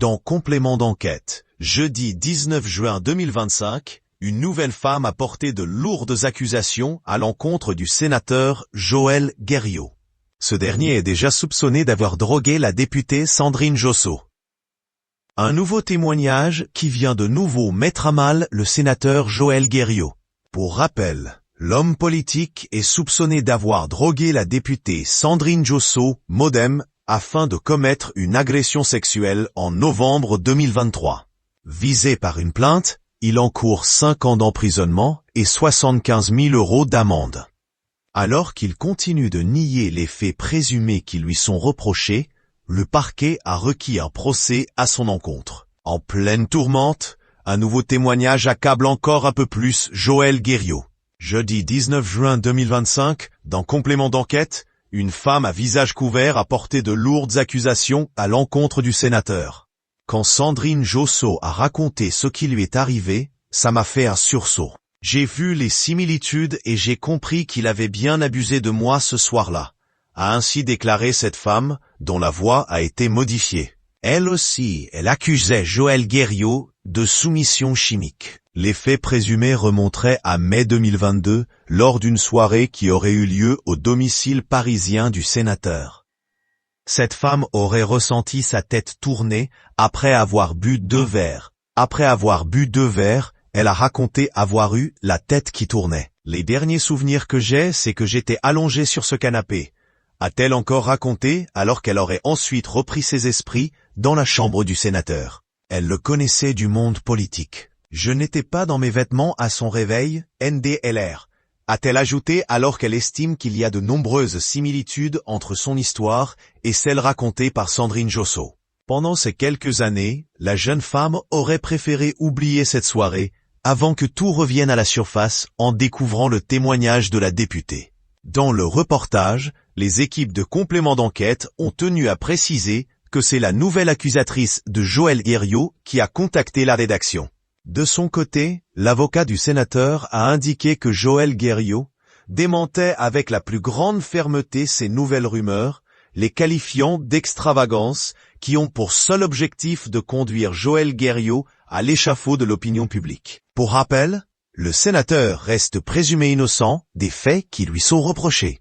Dans Complément d'enquête, jeudi 19 juin 2025, une nouvelle femme a porté de lourdes accusations à l'encontre du sénateur Joël Guerriau. Ce dernier est déjà soupçonné d'avoir drogué la députée Sandrine Josso. Un nouveau témoignage qui vient de nouveau mettre à mal le sénateur Joël Guerriau. Pour rappel, l'homme politique est soupçonné d'avoir drogué la députée Sandrine Josso, MoDem, afin de commettre une agression sexuelle en novembre 2023. Visé par une plainte, il encourt 5 ans d'emprisonnement et 75 000 € d'amende. Alors qu'il continue de nier les faits présumés qui lui sont reprochés, le parquet a requis un procès à son encontre. En pleine tourmente, un nouveau témoignage accable encore un peu plus Joël Guerriau. Jeudi 19 juin 2025, dans Complément d'enquête, une femme à visage couvert a porté de lourdes accusations à l'encontre du sénateur. Quand Sandrine Josso a raconté ce qui lui est arrivé, ça m'a fait un sursaut. J'ai vu les similitudes et j'ai compris qu'il avait bien abusé de moi ce soir-là, a ainsi déclaré cette femme, dont la voix a été modifiée. Elle aussi, elle accusait Joël Guerriau de soumission chimique. Les faits présumés remonteraient à mai 2022, lors d'une soirée qui aurait eu lieu au domicile parisien du sénateur. Cette femme aurait ressenti sa tête tourner après avoir bu 2 verres. Après avoir bu 2 verres, elle a raconté avoir eu la tête qui tournait. Les derniers souvenirs que j'ai, c'est que j'étais allongé sur ce canapé, a-t-elle encore raconté alors qu'elle aurait ensuite repris ses esprits dans la chambre du sénateur. Elle le connaissait du monde politique. Je n'étais pas dans mes vêtements à son réveil, NDLR, a-t-elle ajouté alors qu'elle estime qu'il y a de nombreuses similitudes entre son histoire et celle racontée par Sandrine Josso. Pendant ces quelques années, la jeune femme aurait préféré oublier cette soirée avant que tout revienne à la surface en découvrant le témoignage de la députée. Dans le reportage, les équipes de Complément d'enquête ont tenu à préciser que c'est la nouvelle accusatrice de Joël Guerriau qui a contacté la rédaction. De son côté, l'avocat du sénateur a indiqué que Joël Guerriau démentait avec la plus grande fermeté ces nouvelles rumeurs, les qualifiant d'extravagance qui ont pour seul objectif de conduire Joël Guerriau à l'échafaud de l'opinion publique. Pour rappel, le sénateur reste présumé innocent des faits qui lui sont reprochés.